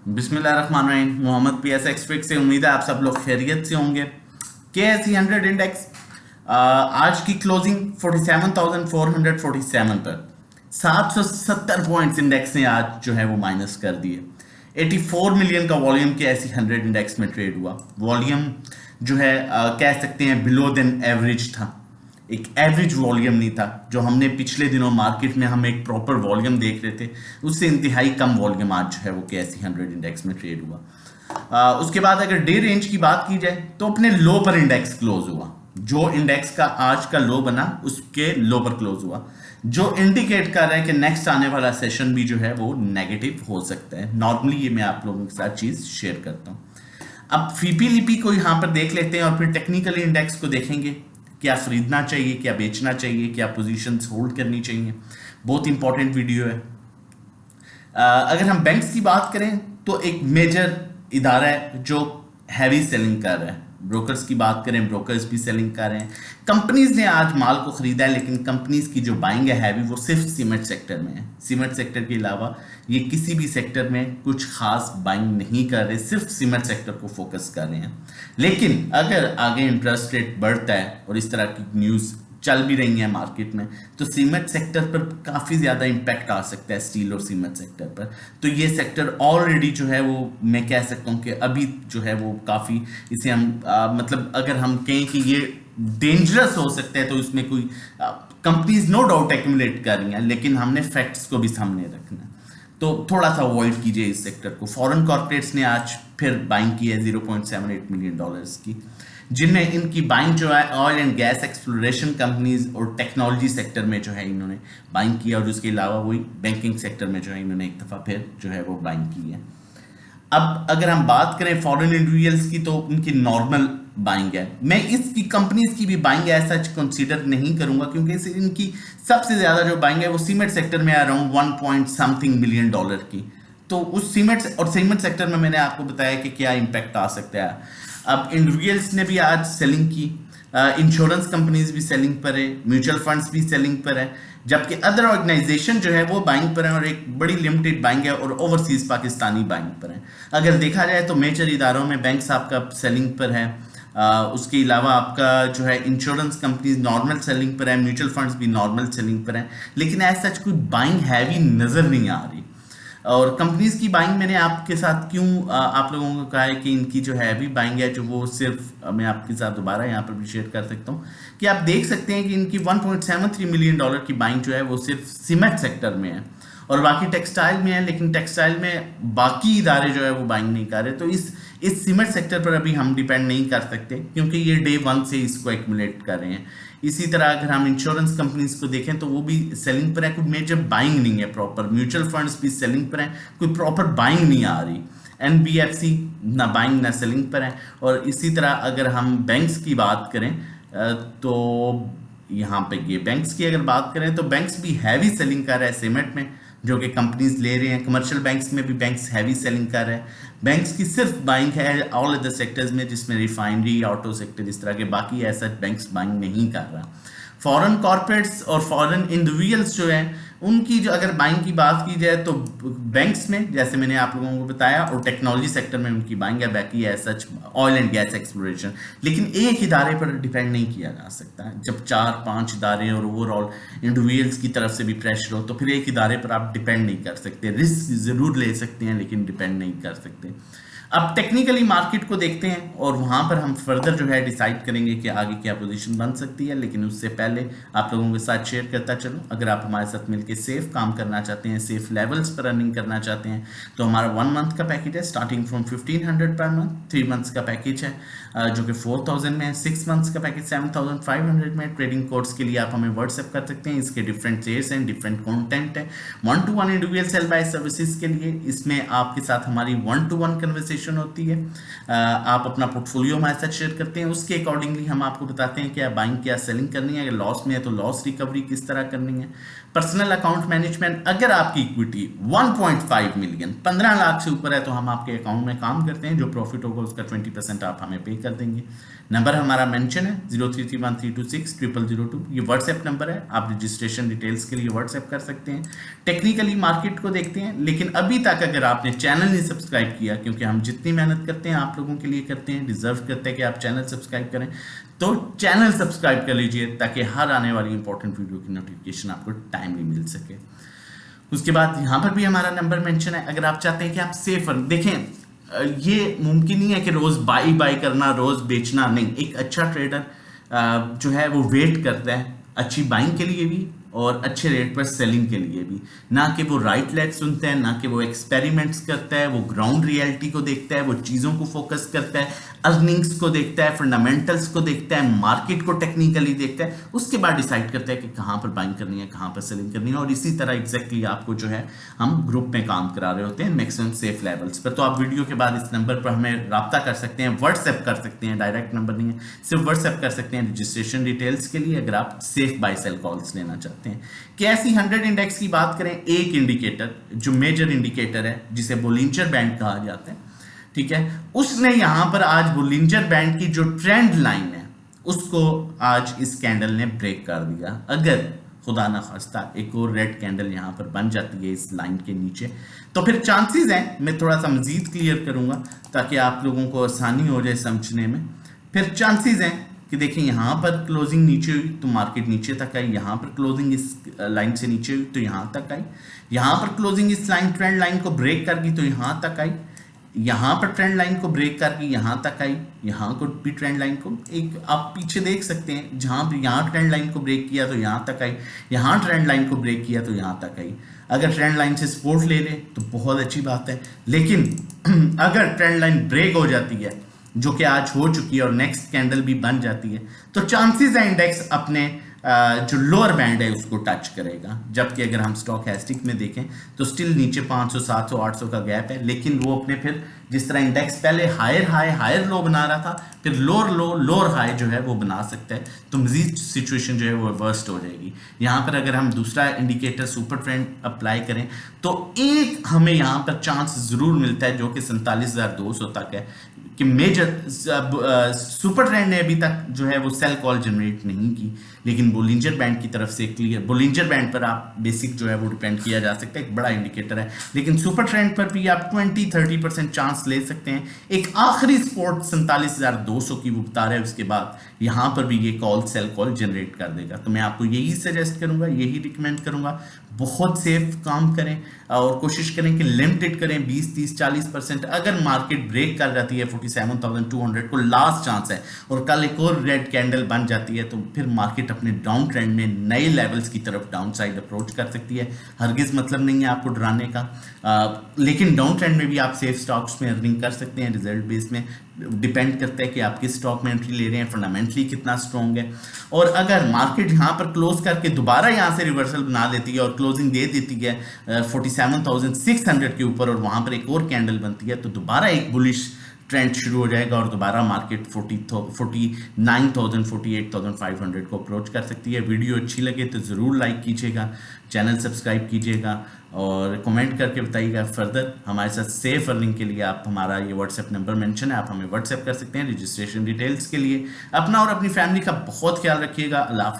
बिस्मिल्लाहिर्रहमानिर्रहीम। Mohammad P S expect से उम्मीद है आप सब लोग खैरियत से होंगे। KSE 100 इंडेक्स आज की क्लोजिंग 47,447 पर 770 पॉइंट्स इंडेक्स ने आज जो है वो माइनस कर दिए। 84 मिलियन का वॉल्यूम KSE 100 इंडेक्स में ट्रेड हुआ। वॉल्यूम जो है कह सकते हैं बिलो देन एवरेज था, एक एवरेज वॉल्यूम नहीं था। जो हमने पिछले दिनों मार्केट में हम एक प्रॉपर वॉल्यूम देख रहे थे, उससे इंतहाई कम वॉल्यूम आज जो है वो KSE 100 इंडेक्स में ट्रेड हुआ। उसके बाद अगर डे रेंज की बात की जाए तो अपने लो पर इंडेक्स क्लोज हुआ। जो इंडेक्स का आज का लो बना उसके लो पर क्लोज हुआ, जो इंडिकेट कर रहा है कि नेक्स्ट आने वाला सेशन भी जो है वो नेगेटिव हो सकता है। नॉर्मली ये मैं आप लोगों के साथ चीज शेयर करता हूं। अब फीपी लिपी को यहां पर देख लेते हैं और फिर टेक्निकली इंडेक्स को देखेंगे। क्या खरीदना चाहिए, क्या बेचना चाहिए, क्या पोजीशंस होल्ड करनी चाहिए, बहुत इंपॉर्टेंट वीडियो है। अगर हम बैंक्स की बात करें तो एक मेजर इदारा है जो हैवी सेलिंग कर रहा है। ब्रोकर्स की बात करें, ब्रोकर्स भी सेलिंग कर रहे हैं। कंपनीज ने आज माल को खरीदा है, लेकिन कंपनीज की जो बाइंग है हैवी वो सिर्फ सीमेंट सेक्टर में है। सीमेंट सेक्टर के अलावा ये किसी भी सेक्टर में कुछ खास बाइंग नहीं कर रहे, सिर्फ सीमेंट सेक्टर को फोकस कर रहे हैं। लेकिन अगर आगे इंटरेस्ट रेट बढ़ता है और इस तरह की न्यूज़ चल भी रही है मार्केट में, तो सीमेंट सेक्टर पर काफ़ी ज़्यादा इम्पैक्ट आ सकता है, स्टील और सीमेंट सेक्टर पर। तो ये सेक्टर ऑलरेडी जो है वो मैं कह सकता हूँ कि अभी जो है वो काफ़ी इसे हम मतलब अगर हम कहें कि ये डेंजरस हो सकता है, तो इसमें कोई कंपनीज नो डाउट एक्यूमुलेट कर रही हैं, लेकिन हमने फैक्ट्स को भी सामने रखना है। तो थोड़ा सा अवॉइड कीजिए इस सेक्टर को। फॉरेन कॉर्पोरेट्स ने आज फिर बाइंग की है $0.78 मिलियन की, जिनमें इनकी बाइंग जो है oil and gas exploration companies और टेक्नोलॉजी सेक्टर में जो है इन्होंने बाइंग किया, और उसके अलावा वही बैंकिंग सेक्टर में जो है इन्होंने एक दफ़ा फिर जो है वो बाइंग की है। अब अगर हम बात करें फॉरेन इंडिविजुअल्स की, तो उनकी नॉर्मल बाइंग है। मैं इसकी कंपनीज की भी बाइंग ऐसा कंसीडर नहीं करूंगा, क्योंकि इनकी सबसे ज्यादा जो बाइंग है वो सीमेंट सेक्टर में around 1 point something million dollar की। तो उस सीमेंट सेक्टर में मैंने आपको बताया कि क्या इंपैक्ट आ सकता है। अब इंडिविजुअल्स ने भी आज सेलिंग की, इंश्योरेंस कंपनीज भी सेलिंग पर है, म्यूचुअल फंड्स भी सेलिंग पर है, जबकि अदर ऑर्गेनाइजेशन जो है वो बाइंग पर है, और एक बड़ी लिमिटेड बाइंग है, और ओवरसीज पाकिस्तानी बाइंग पर है। अगर देखा जाए तो मेजर इदारों में बैंक्स आपका सेलिंग पर है, उसके अलावा आपका जो है इंश्योरेंस कंपनीज नॉर्मल सेलिंग पर है, म्यूचुअल फंड्स भी नॉर्मल सेलिंग पर हैं, लेकिन ऐसा कोई बाइंग हैवी नज़र नहीं आ रही। और कंपनीज की बाइंग मैंने आपके साथ क्यों आप लोगों को कहा है कि इनकी जो हैवी बाइंग है, जो वो सिर्फ मैं आपके साथ दोबारा यहाँ पर भी शेयर कर सकता हूँ कि आप देख सकते हैं कि इनकी $1.73 मिलियन की बाइंग जो है वो सिर्फ सीमेंट सेक्टर में है, और बाकी टेक्सटाइल में है, लेकिन टेक्सटाइल में बाकी इदारे जो है वो बाइंग नहीं कर रहे। तो इस सीमेंट सेक्टर पर अभी हम डिपेंड नहीं कर सकते, क्योंकि ये डे 1 से इसको एक्यूमुलेट कर रहे हैं। इसी तरह अगर हम इंश्योरेंस कंपनीज को देखें तो वो भी सेलिंग पर है, कोई मेजर बाइंग नहीं है प्रॉपर। म्यूचुअल फंड्स भी सेलिंग पर हैं, कोई प्रॉपर बाइंग नहीं आ रही। NBFC ना बाइंग ना सेलिंग पर है। और इसी तरह अगर हम बैंक्स की बात करें तो यहाँ पे ये बैंक्स की अगर बात करें तो बैंक्स भी हैवी सेलिंग कर रहा है सीमेंट में, जो कि कंपनीज ले रहे हैं। कमर्शियल बैंक्स में भी बैंक्स हैवी सेलिंग कर रहे हैं। बैंक्स की सिर्फ बाइंग है ऑल अदर सेक्टर्स में, जिसमें रिफाइनरी, ऑटो सेक्टर, इस तरह के, बाकी ऐसा बैंक्स बाइंग नहीं कर रहा। फॉरेन कॉर्पोरेट्स और फॉरेन इंडिविजुअल्स जो हैं उनकी जो अगर बाइंग की बात की जाए तो बैंक्स में जैसे मैंने आप लोगों को बताया, और टेक्नोलॉजी सेक्टर में उनकी बाइंग है, बाकी है सच ऑयल एंड गैस एक्सप्लोरेशन। लेकिन एक इदारे पर डिपेंड नहीं किया जा सकता। जब 4-5 इदारे और ओवरऑल इंडिविजुअल्स की तरफ से भी प्रेशर हो, तो फिर एक इदारे पर आप डिपेंड नहीं कर सकते। रिस्क जरूर ले सकते हैं, लेकिन डिपेंड नहीं कर सकते। अब टेक्निकली मार्केट को देखते हैं और वहां पर हम फर्दर जो है डिसाइड करेंगे कि आगे क्या पोजीशन बन सकती है। लेकिन उससे पहले आप लोगों के साथ शेयर करता चलो, अगर आप हमारे साथ मिलकर सेफ काम करना चाहते हैं, सेफ लेवल्स पर रनिंग करना चाहते हैं, तो हमारा 1 मंथ का पैकेज है starting from 1500 per month. 3 months का पैकेज है जो कि 4000 में है। 6 मंथ्स का पैकेज 7500 में। ट्रेडिंग कोर्स के लिए आप हमें व्हाट्सएप कर सकते हैं। इसके डिफरेंट शेयर्स हैं, डिफरेंट कंटेंट है। 1-to-1 individual cell bye services के लिए इसमें आपके साथ हमारी 1-to-1 कन्वर्सेशन होती है। आप अपना पोर्टफोलियो हमारे साथ शेयर करते हैं, उसके अकॉर्डिंगली हम आपको बताते हैं क्या बाइंग क्या सेलिंग करनी है, अगर लॉस में है तो लॉस रिकवरी किस तरह करनी है। पर्सनल अकाउंट मैनेजमेंट, अगर आपकी इक्विटी 1.5 मिलियन 15 लाख से ऊपर है तो हम आपके अकाउंट में काम करते हैं, जो प्रॉफिट होगा उसका 20% आप हमें पे कर देंगे। नंबर हमारा मेंशन है 0331326002, ये व्हाट्सएप नंबर है, आप रजिस्ट्रेशन डिटेल्स के लिए व्हाट्सएप कर सकते हैं। टेक्निकली मार्केट को देखते हैं, लेकिन अभी तक अगर आपने चैनल नहीं सब्सक्राइब किया, क्योंकि हम जितनी मेहनत करते हैं आप लोगों के लिए करते हैं, डिजर्व करते हैं कि आप चैनल सब्सक्राइब करें, तो चैनल सब्सक्राइब कर लीजिए ताकि हर आने वाली इंपॉर्टेंट वीडियो की नोटिफिकेशन आपको टाइमली मिल सके। उसके बाद यहाँ पर भी हमारा नंबर मेंशन है, अगर आप चाहते हैं कि आप सेफ देखें, ये मुमकिन नहीं है कि रोज बाई करना, रोज बेचना नहीं। एक अच्छा ट्रेडर जो है वो वेट करता है अच्छी बाइंग के लिए भी और अच्छे रेट पर सेलिंग के लिए भी, ना कि वो राइट लेग सुनता है, ना कि वो एक्सपेरिमेंट्स करता है, वो ग्राउंड रियलिटी को देखता है, वो चीज़ों को फोकस करता है, अर्निंग्स को देखता है, फंडामेंटल्स को देखता है, मार्केट को टेक्निकली देखता है, उसके बाद डिसाइड करता है कि कहाँ पर बाइंग करनी है, कहाँ पर सेलिंग करनी है। और इसी तरह एग्जैक्टली आपको जो है हम ग्रुप में काम करा रहे होते हैं मैक्सिमम सेफ लेवल्स पर। तो आप वीडियो के बाद इस नंबर पर हमें रब्ता कर सकते हैं, व्हाट्सएप कर सकते हैं, डायरेक्ट नंबर नहीं है, सिर्फ व्हाट्सएप कर सकते हैं रजिस्ट्रेशन डिटेल्स के लिए, अगर आप सेफ बाय सेल कॉल्स लेना चाहते हैं। कैसी 100 इंडेक्स की बात करें, एक इंडिकेटर जो मेजर इंडिकेटर है जिसे बोलिंजर बैंड कहा जाता है, ठीक है, उसने यहां पर आज बोलिंजर बैंड की जो ट्रेंड लाइन है उसको आज इस कैंडल ने ब्रेक कर दिया। अगर खुदा ना खास्ता एक और रेड कैंडल यहां पर बन जाती है इस लाइन के नीचे, तो फिर चांसेस हैं, मैं थोड़ा सा मजीद क्लियर करूंगा ताकि आप लोगों को आसानी हो जाए समझने में। फिर चांसेस हैं कि देखिए यहाँ पर क्लोजिंग नीचे हुई तो मार्केट नीचे तक आई, यहाँ पर क्लोजिंग इस लाइन से नीचे हुई तो यहाँ तक आई, यहाँ पर क्लोजिंग इस लाइन ट्रेंड लाइन को ब्रेक कर गई तो यहाँ तक आई, यहाँ पर ट्रेंड लाइन को ब्रेक करके यहाँ तक आई, यहाँ को भी ट्रेंड लाइन को एक आप पीछे देख सकते हैं, जहाँ पर यहाँ ट्रेंड लाइन को ब्रेक किया तो यहाँ तक आई, यहाँ ट्रेंड लाइन को ब्रेक किया तो यहाँ तक आई। अगर ट्रेंड लाइन से सपोर्ट ले ले तो बहुत अच्छी बात है, लेकिन अगर ट्रेंड लाइन ब्रेक हो जाती है जो कि आज हो चुकी है और नेक्स्ट कैंडल भी बन जाती है, तो चांसेस है इंडेक्स अपने जो लोअर बैंड है उसको टच करेगा। जबकि अगर हम स्टॉकैस्टिक में देखें तो स्टिल नीचे 500 700 800 का गैप है, लेकिन वो अपने फिर जिस तरह इंडेक्स पहले हायर लो बना रहा था, फिर लोअर हाई जो है वो बना सकता है, तो मजीद सिचुएशन जो है वो वर्स्ट हो जाएगी। यहाँ पर अगर हम दूसरा इंडिकेटर सुपर ट्रेंड अप्लाई करें तो एक हमें यहाँ पर चांस जरूर मिलता है जो कि 47,200 तक है कि मेजर सुपर ट्रेंड ने अभी तक जो है वो सेल कॉल जनरेट नहीं की, लेकिन बोलिंजर बैंड की तरफ से क्लियर, बोलिंजर बैंड पर आप बेसिक जो है वो डिपेंड किया जा सकता है, एक बड़ा इंडिकेटर है, लेकिन सुपर ट्रेंड पर भी आप 20-30% चांस ले सकते हैं। एक आखिरी सपोर्ट 47,200 की वो बता रहे हैं, उसके बाद यहाँ पर भी ये कॉल सेल कॉल जनरेट कर देगा। तो मैं आपको यही सजेस्ट करूंगा, यही रिकमेंड करूंगा, बहुत सेफ काम करें और कोशिश करें कि लिमिटेड करें 20-30-40%। अगर मार्केट ब्रेक कर जाती है 47,200 को, लास्ट चांस है, और कल एक और रेड कैंडल बन जाती है तो फिर मार्केट अपने डाउन ट्रेंड में नए लेवल्स की तरफ डाउन साइड अप्रोच कर सकती है। हरगिज मतलब नहीं है आपको डराने का, लेकिन डाउन ट्रेंड में भी आप सेफ स्टॉक्स में अर्निंग कर सकते हैं। रिजल्ट बेस में डिपेंड करता है कि आप किस स्टॉक में एंट्री ले रहे हैं, फंडामेंटली कितना स्ट्रॉन्ग है। और अगर मार्केट यहाँ पर क्लोज करके दोबारा यहाँ से रिवर्सल बना देती है और क्लोजिंग दे देती है 47,600 के ऊपर और वहाँ पर एक और कैंडल बनती है, तो दोबारा एक बुलिश ट्रेंड शुरू हो जाएगा और दोबारा मार्केट 49,000 48,500 को अप्रोच कर सकती है। वीडियो अच्छी लगे तो ज़रूर लाइक कीजिएगा, चैनल सब्सक्राइब कीजिएगा और कमेंट करके बताइएगा। फर्दर हमारे साथ सेफ अर्निंग के लिए आप हमारा ये व्हाट्सएप नंबर मेंशन है, आप हमें व्हाट्सएप कर सकते हैं रजिस्ट्रेशन डिटेल्स के लिए। अपना और अपनी फैमिली का बहुत ख्याल रखिएगा। अल्लाह हाफिज़।